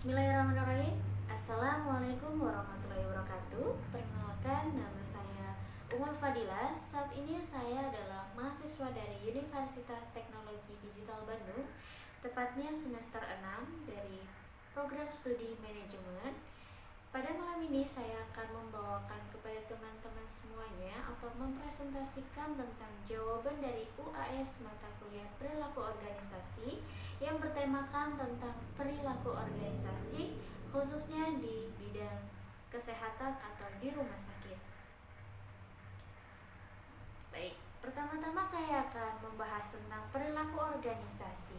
Bismillahirrahmanirrahim. Assalamualaikum warahmatullahi wabarakatuh. Perkenalkan, nama saya Umul Fadila. Saat ini saya adalah mahasiswa dari Universitas Teknologi Digital Bandung, tepatnya semester 6 dari program studi manajemen. Pada malam ini saya akan membawakan kepada teman-teman semuanya atau mempresentasikan tentang jawaban dari UAS mata kuliah perilaku organisasi yang bertemakan tentang perilaku organisasi, khususnya di bidang kesehatan atau di rumah sakit. Baik, pertama-tama saya akan membahas tentang perilaku organisasi.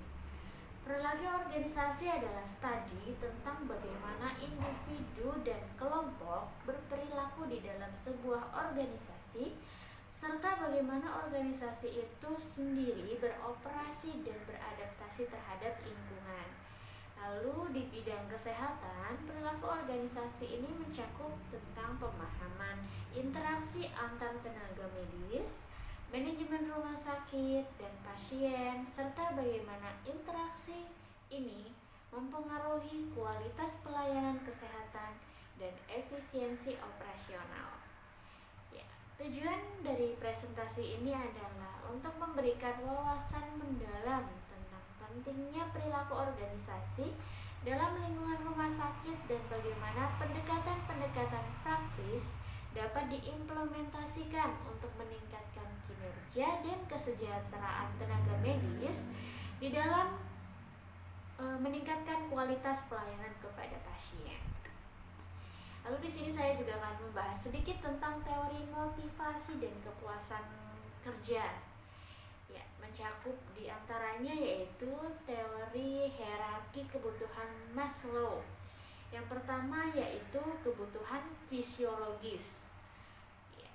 Perilaku organisasi adalah studi tentang bagaimana individu dan kelompok berperilaku di dalam sebuah organisasi, serta bagaimana organisasi itu sendiri beroperasi dan beradaptasi terhadap lingkungan. Lalu di bidang kesehatan, perilaku organisasi ini mencakup tentang pemahaman interaksi antar tenaga medis, manajemen rumah sakit dan pasien, serta bagaimana interaksi ini mempengaruhi kualitas pelayanan kesehatan dan efisiensi operasional. Ya, tujuan dari presentasi ini adalah untuk memberikan wawasan mendalam tentang pentingnya perilaku organisasi dalam lingkungan rumah sakit dan bagaimana pendekatan-pendekatan praktis dapat diimplementasikan untuk meningkatkan kinerja dan kesejahteraan tenaga medis di dalam meningkatkan kualitas pelayanan kepada pasien. Lalu di sini saya juga akan membahas sedikit tentang teori motivasi dan kepuasan kerja. Ya, mencakup diantaranya yaitu teori hierarki kebutuhan Maslow. Yang pertama yaitu kebutuhan fisiologis. Ya,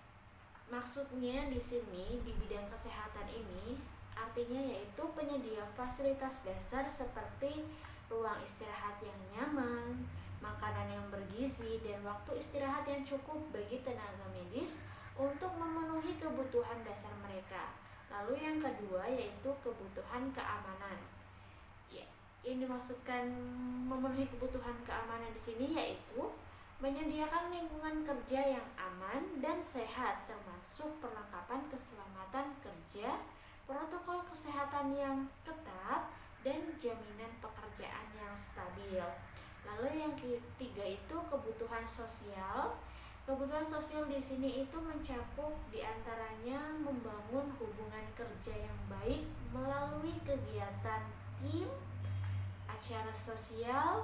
maksudnya di sini di bidang kesehatan ini artinya yaitu penyedia fasilitas dasar seperti ruang istirahat yang nyaman, makanan yang bergizi, dan waktu istirahat yang cukup bagi tenaga medis untuk memenuhi kebutuhan dasar mereka. Lalu yang kedua yaitu kebutuhan keamanan. Ya, yang dimaksudkan memenuhi kebutuhan keamanan di sini yaitu menyediakan lingkungan kerja yang aman dan sehat, termasuk perlengkapan keselamatan kerja, protokol kesehatan yang ketat, dan jaminan pekerjaan yang stabil. Lalu yang ketiga itu kebutuhan sosial. Kebutuhan sosial di sini itu mencakup diantaranya membangun hubungan kerja yang baik melalui kegiatan tim, acara sosial,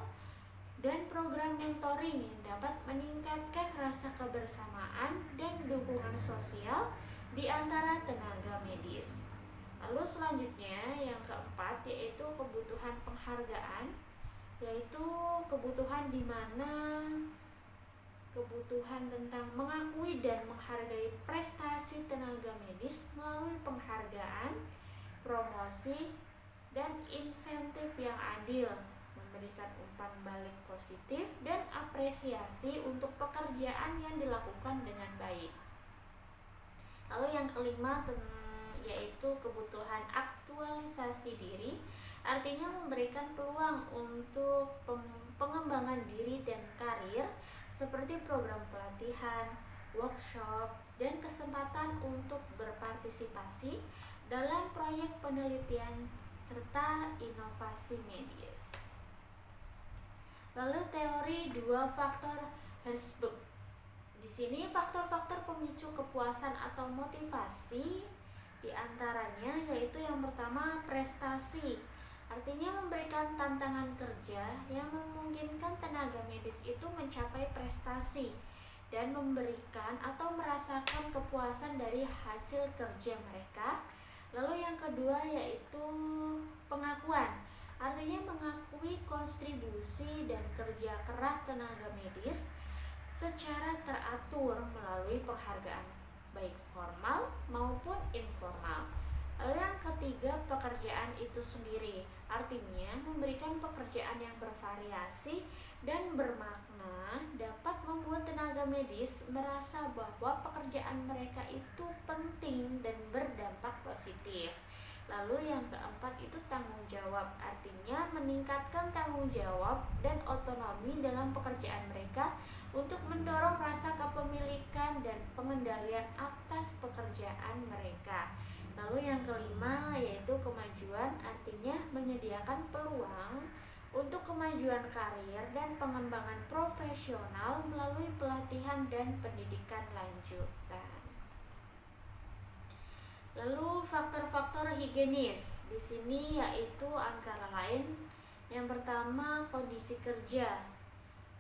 dan program mentoring yang dapat meningkatkan rasa kebersamaan dan dukungan sosial di antara tenaga medis. Lalu selanjutnya yang keempat yaitu kebutuhan penghargaan, yaitu kebutuhan di mana kebutuhan tentang mengakui dan menghargai prestasi tenaga medis melalui penghargaan, promosi, dan insentif yang adil, memberikan umpan balik positif dan apresiasi untuk pekerjaan yang dilakukan dengan baik. Lalu yang kelima yaitu kebutuhan aktualisasi diri, artinya memberikan peluang untuk pengembangan diri dan karir seperti program pelatihan, workshop, dan kesempatan untuk berpartisipasi dalam proyek penelitian serta inovasi medis. Lalu teori dua faktor Herzberg. Di sini faktor-faktor pemicu kepuasan atau motivasi diantaranya yaitu yang pertama prestasi, artinya memberikan tantangan kerja yang memungkinkan tenaga medis itu mencapai prestasi dan memberikan atau merasakan kepuasan dari hasil kerja mereka. Lalu yang kedua yaitu pengakuan, artinya mengakui kontribusi dan kerja keras tenaga medis secara teratur melalui penghargaan baik formal maupun informal. Lalu yang ketiga pekerjaan itu sendiri, artinya memberikan pekerjaan yang bervariasi dan bermakna dapat membuat tenaga medis merasa bahwa pekerjaan mereka itu penting dan berdampak positif. Lalu Lalu yang keempat itu tanggung jawab, artinya meningkatkan tanggung jawab dan otonomi dalam pekerjaan mereka untuk mendorong rasa kepemilikan dan pengendalian atas pekerjaan mereka. Lalu yang kelima yaitu kemajuan, artinya menyediakan peluang untuk kemajuan karir dan pengembangan profesional melalui pelatihan dan pendidikan lanjutan. Lalu faktor-faktor higienis di sini yaitu antara lain yang pertama kondisi kerja.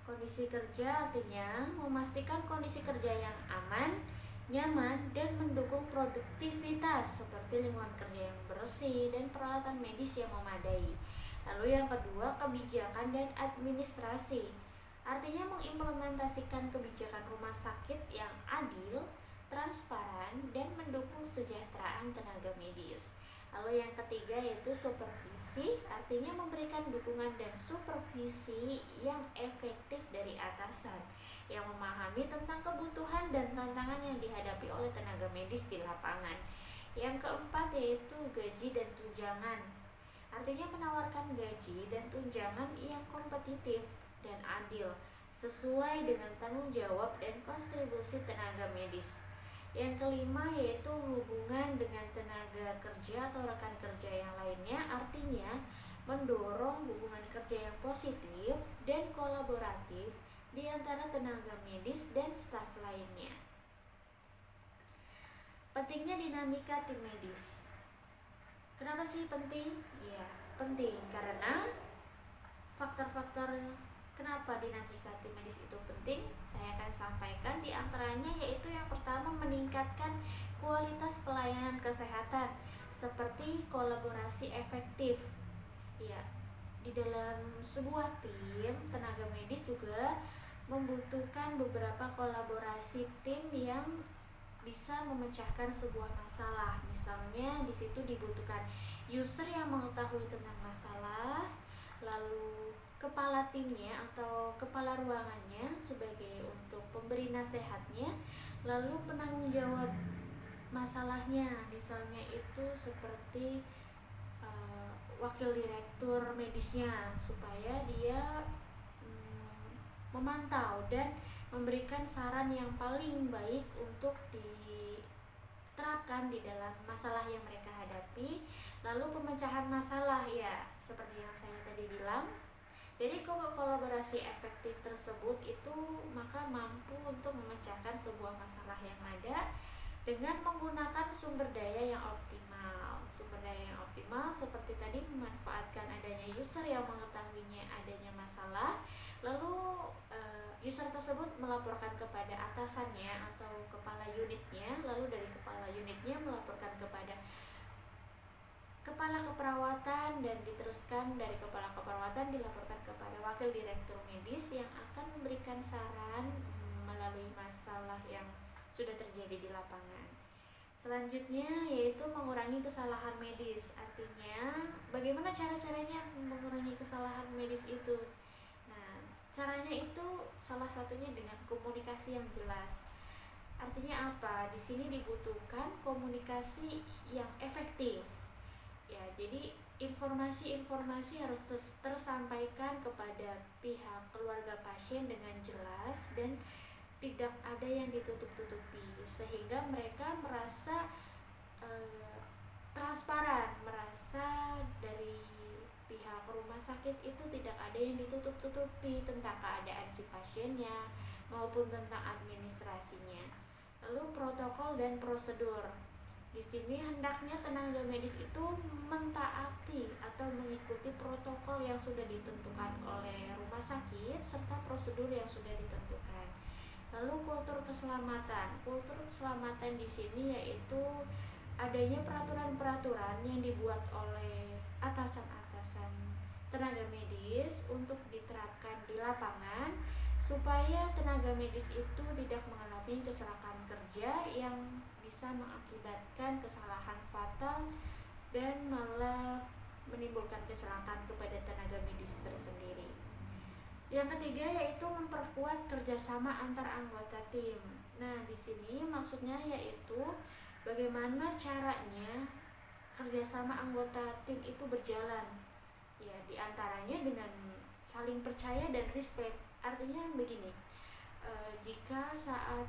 Kondisi kerja artinya memastikan kondisi kerja yang aman, nyaman, dan mendukung produktivitas seperti lingkungan kerja yang bersih dan peralatan medis yang memadai. Lalu yang kedua, kebijakan dan administrasi. Artinya mengimplementasikan kebijakan rumah sakit yang adil, transparan, dan mendukung kesejahteraan tenaga medis. Lalu yang ketiga yaitu supervisi, artinya memberikan dukungan dan supervisi yang efektif dari atasan yang memahami tentang kebutuhan dan tantangan yang dihadapi oleh tenaga medis di lapangan. Yang keempat yaitu gaji dan tunjangan, artinya menawarkan gaji dan tunjangan yang kompetitif dan adil sesuai dengan tanggung jawab dan kontribusi tenaga medis. Yang kelima yaitu hubungan dengan tenaga kerja atau rekan kerja yang lainnya, artinya mendorong hubungan kerja yang positif dan kolaboratif di antara tenaga medis dan staf lainnya. Pentingnya dinamika tim medis. Kenapa sih penting? Ya, penting karena faktor-faktor kenapa dinamika tim medis itu penting, saya akan sampaikan di antaranya yaitu yang pertama meningkatkan kualitas pelayanan kesehatan seperti kolaborasi efektif. Ya, di dalam sebuah tim tenaga medis juga membutuhkan beberapa kolaborasi tim yang bisa memecahkan sebuah masalah. Misalnya di situ dibutuhkan user yang mengetahui tentang masalah, lalu kepala timnya atau kepala ruangannya sebagai untuk pemberi nasihatnya, lalu penanggung jawab masalahnya, misalnya itu seperti wakil direktur medisnya supaya dia memantau dan memberikan saran yang paling baik untuk diterapkan di dalam masalah yang mereka hadapi. Lalu pemecahan masalah, ya seperti yang saya tadi bilang, dari kolaborasi efektif tersebut itu maka mampu untuk memecahkan sebuah masalah yang ada dengan menggunakan sumber daya yang optimal. Sumber daya yang optimal seperti tadi memanfaatkan adanya user yang mengetahuinya adanya masalah, lalu user tersebut melaporkan kepada atasannya atau kepala unitnya, lalu dari kepala unitnya melaporkan kepada kepala keperawatan, dan diteruskan dari kepala keperawatan dilaporkan kepada wakil direktur medis yang akan memberikan saran melalui masalah yang sudah terjadi di lapangan. Selanjutnya yaitu mengurangi kesalahan medis, artinya bagaimana cara-caranya mengurangi kesalahan medis itu. Nah, caranya itu salah satunya dengan komunikasi yang jelas. Artinya apa? Di sini dibutuhkan komunikasi yang efektif. Ya, jadi informasi-informasi harus tersampaikan kepada pihak keluarga pasien dengan jelas dan tidak ada yang ditutup-tutupi sehingga mereka merasa transparan, merasa dari pihak rumah sakit itu tidak ada yang ditutup-tutupi tentang keadaan si pasiennya maupun tentang administrasinya. Lalu protokol dan prosedur. Di sini hendaknya tenaga medis itu mentaati atau mengikuti protokol yang sudah ditentukan oleh rumah sakit serta prosedur yang sudah ditentukan. Lalu kultur keselamatan. Kultur keselamatan di sini yaitu adanya peraturan-peraturan yang dibuat oleh atasan-atasan tenaga medis untuk diterapkan di lapangan supaya tenaga medis itu tidak mengalami kecelakaan kerja yang bisa mengakibatkan kesalahan fatal dan malah menimbulkan kecelakaan kepada tenaga medis tersendiri. Yang ketiga yaitu memperkuat kerjasama antar anggota tim. Nah, di sini maksudnya yaitu bagaimana caranya kerjasama anggota tim itu berjalan, ya diantaranya dengan saling percaya dan respect. Artinya begini, jika saat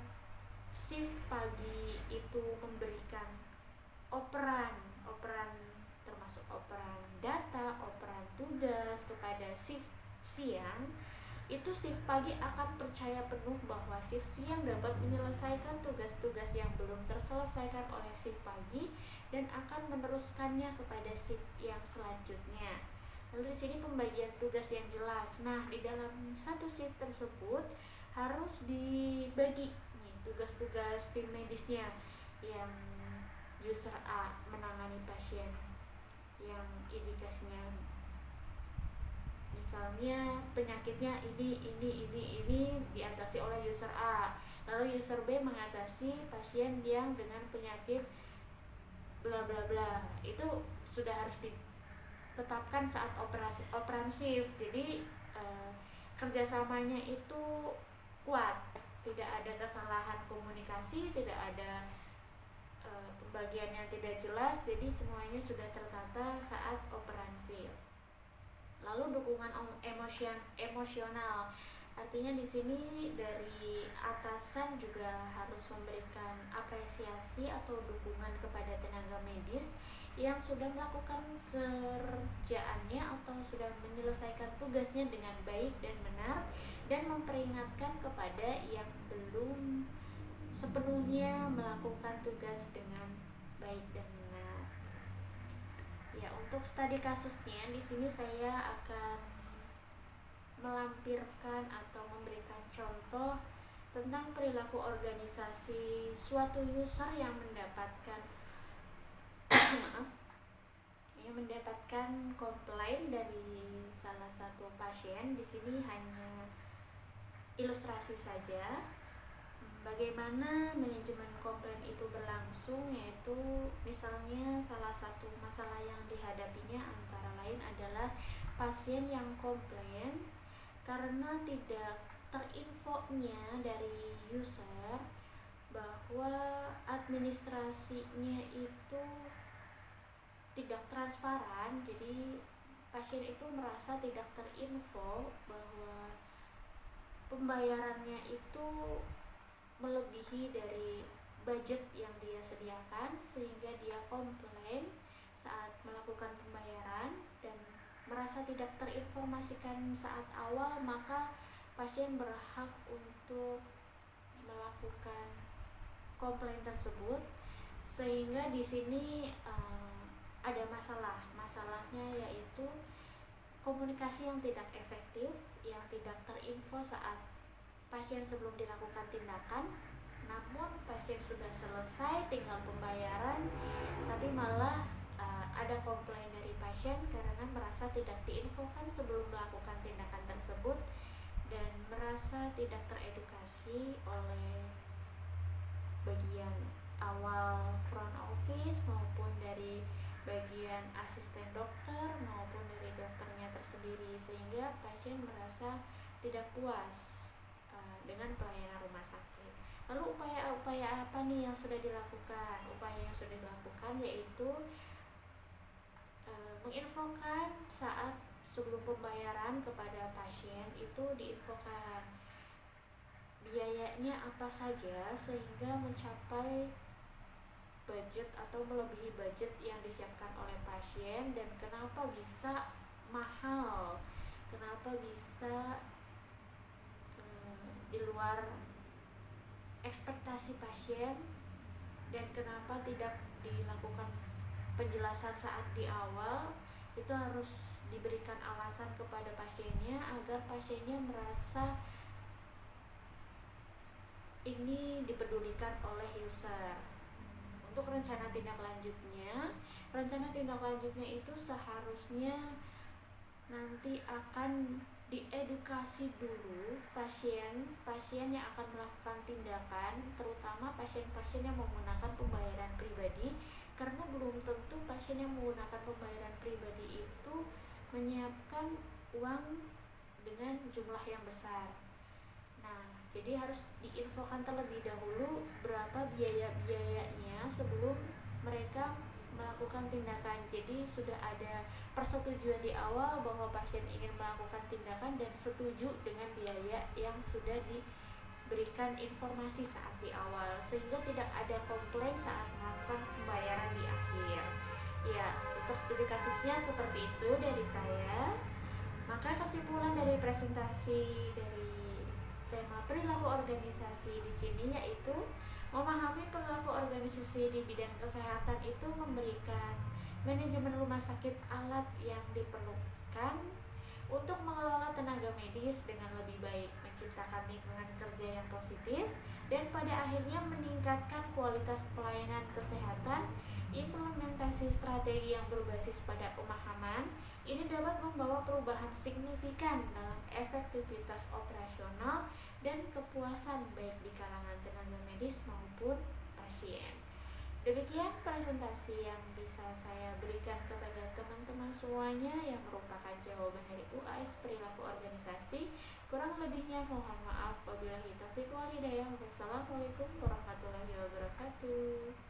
shift pagi itu memberikan operan operan termasuk operan data, operan tugas kepada shift siang, itu shift pagi akan percaya penuh bahwa shift siang dapat menyelesaikan tugas-tugas yang belum terselesaikan oleh shift pagi dan akan meneruskannya kepada shift yang selanjutnya. Lalu di sini pembagian tugas yang jelas. Nah, di dalam satu shift tersebut harus dibagi nih tugas-tugas tim medisnya. Yang user A menangani pasien yang indikasinya misalnya penyakitnya ini diatasi oleh user A, lalu user B mengatasi pasien yang dengan penyakit bla bla bla. Itu sudah harus ditetapkan saat operan shift. Jadi kerjasamanya itu kuat, tidak ada kesalahan komunikasi, tidak ada pembagian yang tidak jelas, jadi semuanya sudah tertata saat operan shift. Lalu dukungan emosional, artinya di sini dari atasan juga harus memberikan apresiasi atau dukungan kepada tenaga medis yang sudah melakukan kerjaannya atau sudah menyelesaikan tugasnya dengan baik dan benar, dan memperingatkan kepada yang belum sepenuhnya melakukan tugas dengan baik dan benar. Ya, untuk studi kasusnya di sini saya akan melampirkan atau memberikan contoh tentang perilaku organisasi suatu user yang mendapatkan yang mendapatkan komplain dari salah satu pasien. Di sini hanya ilustrasi saja bagaimana manajemen komplain itu berlangsung, yaitu misalnya salah satu masalah yang dihadapinya antara lain adalah pasien yang komplain karena tidak terinfonya dari user bahwa administrasinya itu tidak transparan. Jadi pasien itu merasa tidak terinfo bahwa pembayarannya itu melebihi dari budget yang dia sediakan, sehingga dia komplain saat melakukan pembayaran dan merasa tidak terinformasikan saat awal. Maka pasien berhak untuk melakukan komplain tersebut, sehingga di sini ada masalahnya yaitu komunikasi yang tidak efektif, yang tidak terinfo saat pasien sebelum dilakukan tindakan. Namun pasien sudah selesai, tinggal pembayaran, tapi malah ada komplain dari pasien karena merasa tidak diinfokan sebelum melakukan tindakan tersebut dan merasa tidak teredukasi oleh bagian awal front office maupun dari bagian asisten dokter maupun dari dokternya tersendiri, sehingga pasien merasa tidak puas dengan pelayanan rumah sakit. Lalu upaya-upaya apa nih yang sudah dilakukan? Upaya yang sudah dilakukan yaitu menginfokan saat sebelum pembayaran kepada pasien, itu diinfokan biayanya apa saja sehingga mencapai budget atau melebihi budget yang disiapkan oleh pasien, dan kenapa bisa mahal, kenapa bisa di luar ekspektasi pasien, dan kenapa tidak dilakukan penjelasan saat di awal. Itu harus diberikan alasan kepada pasiennya agar pasiennya merasa ini dipedulikan oleh user. Untuk rencana tindak lanjutnya itu seharusnya nanti akan diedukasi dulu pasien yang akan melakukan tindakan, terutama pasien-pasien yang menggunakan pembayaran pribadi, karena belum tentu pasien yang menggunakan pembayaran pribadi itu menyiapkan uang dengan jumlah yang besar. Nah, jadi harus diinfokan terlebih dahulu berapa biaya-biayanya sebelum mereka melakukan tindakan. Jadi sudah ada persetujuan di awal bahwa pasien ingin melakukan tindakan dan setuju dengan biaya yang sudah diberikan informasi saat di awal, sehingga tidak ada komplain saat melakukan pembayaran di akhir. Ya, untuk studi kasusnya seperti itu dari saya. Maka kesimpulan dari presentasi dari tema perilaku organisasi di sini yaitu memahami perilaku organisasi di bidang kesehatan itu memberikan manajemen rumah sakit alat yang diperlukan untuk mengelola tenaga medis dengan lebih baik, menciptakan lingkungan kerja yang positif, dan pada akhirnya meningkatkan kualitas pelayanan kesehatan. Implementasi strategi yang berbasis pada pemahaman ini dapat membawa perubahan signifikan dalam efektivitas operasional dan kepuasan baik di kalangan tenaga medis maupun pasien. Demikian presentasi yang bisa saya berikan kepada teman-teman semuanya yang merupakan jawaban dari UAS perilaku organisasi. Kurang lebihnya mohon maaf. Wabillahi taufiq wal hidayah. Wassalamualaikum warahmatullahi wabarakatuh.